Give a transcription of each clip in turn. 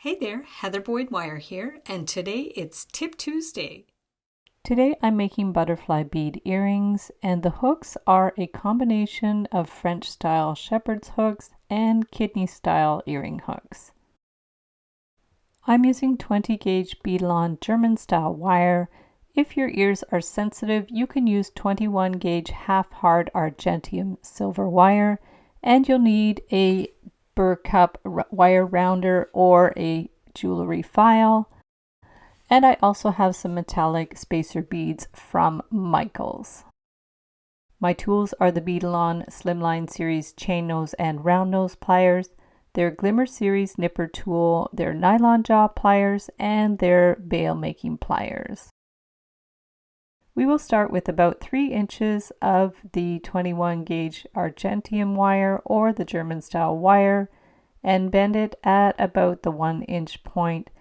Hey there, Heather Boyd Wire here, and today it's Tip Tuesday. Today I'm making butterfly bead earrings, and the hooks are a combination of French style shepherd's hooks and kidney style earring hooks. I'm using 20 gauge Beadalon German style wire. If your ears are sensitive, you can use 21 gauge half hard argentium silver wire, and you'll need a burr cup wire rounder or a jewelry file. And I also have some metallic spacer beads from Michaels. My tools are the Beadalon Slimline Series chain nose and round nose pliers, their Glimmer Series nipper tool, their nylon jaw pliers, and their bail making pliers. We will start with about 3 inches of the 21 gauge argentium wire or the German style wire and bend it at about the 1 inch point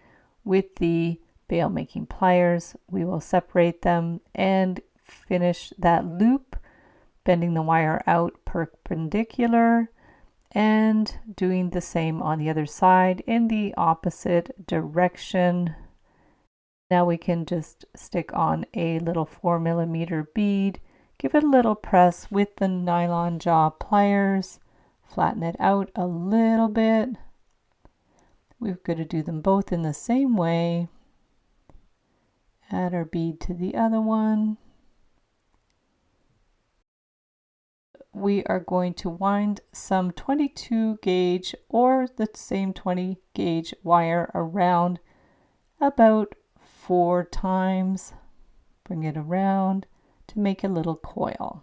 with the bail making pliers. We will separate them and finish that loop, bending the wire out perpendicular and doing the same on the other side in the opposite direction. Now we can just stick on a little 4mm bead, give it a little press with the nylon jaw pliers, flatten it out a little bit. We're going to do them both in the same way. Add our bead to the other one. We are going to wind some 22 gauge or the same 20 gauge wire around about 4 times. Bring it around to make a little coil.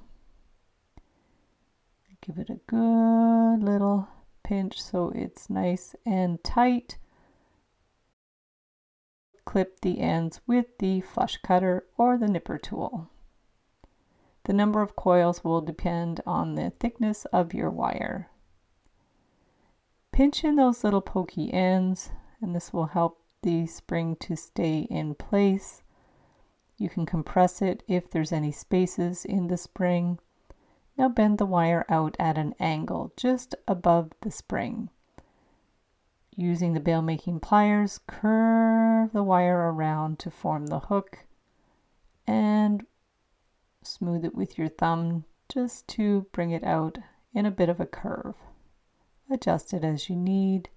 Give it a good little pinch so it's nice and tight. Clip the ends with the flush cutter or the nipper tool. The number of coils will depend on the thickness of your wire. Pinch in those little pokey ends, and this will help the spring to stay in place. You can compress it if there's any spaces in the spring. Now bend the wire out at an angle just above the spring. Using the bail making pliers, curve the wire around to form the hook and smooth it with your thumb just to bring it out in a bit of a curve. Adjust it as you need.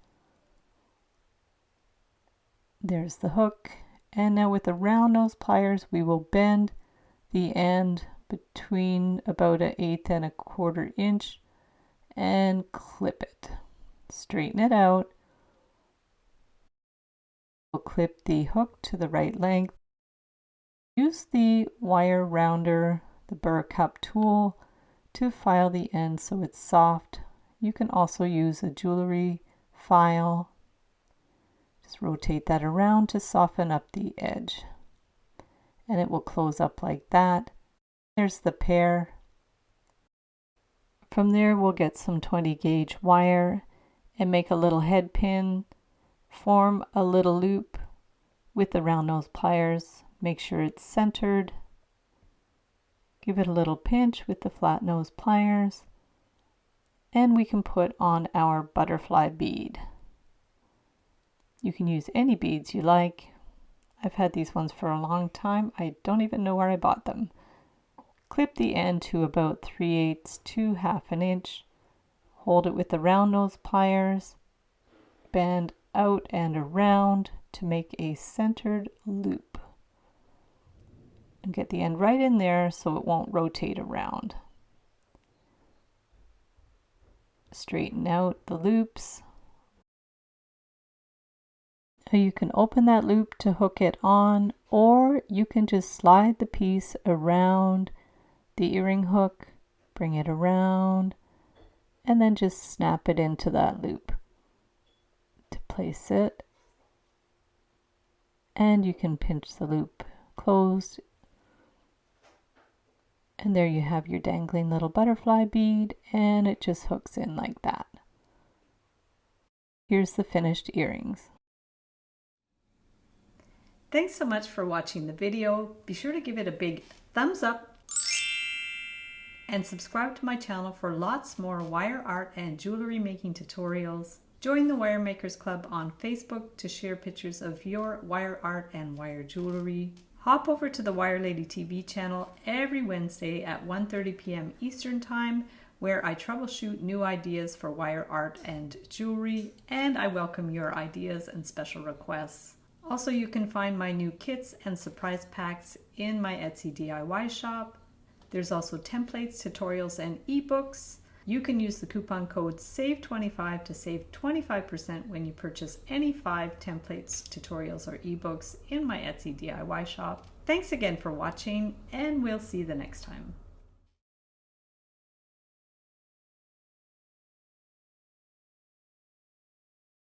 There's the hook. And now with the round nose pliers, we will bend the end between about 1/8 and 1/4 inch and clip it. Straighten it out. We'll clip the hook to the right length. Use the wire rounder, the burr cup tool, to file the end so it's soft. You can also use a jewelry file. Just rotate that around to soften up the edge. And it will close up like that. There's the pair. From there we'll get some 20 gauge wire and make a little head pin. Form a little loop with the round nose pliers. Make sure it's centered. Give it a little pinch with the flat nose pliers. And we can put on our butterfly bead. You can use any beads you like. I've had these ones for a long time. I don't even know where I bought them. Clip the end to about 3/8 to 1/2 inch. Hold it with the round nose pliers. Bend out and around to make a centered loop. And get the end right in there so it won't rotate around. Straighten out the loops. Now you can open that loop to hook it on, or you can just slide the piece around the earring hook, bring it around, and then just snap it into that loop to place it. And you can pinch the loop closed. And there you have your dangling little butterfly bead, and it just hooks in like that. Here's the finished earrings. Thanks so much for watching the video. Be sure to give it a big thumbs up and subscribe to my channel for lots more wire art and jewelry making tutorials. Join the Wire Makers Club on Facebook to share pictures of your wire art and wire jewelry. Hop over to the Wire Lady TV channel every Wednesday at 1:30 p.m. Eastern Time, where I troubleshoot new ideas for wire art and jewelry, and I welcome your ideas and special requests. Also, you can find my new kits and surprise packs in my Etsy DIY shop. There's also templates, tutorials, and ebooks. You can use the coupon code SAVE25 to save 25% when you purchase any 5 templates, tutorials, or ebooks in my Etsy DIY shop. Thanks again for watching, and we'll see you the next time.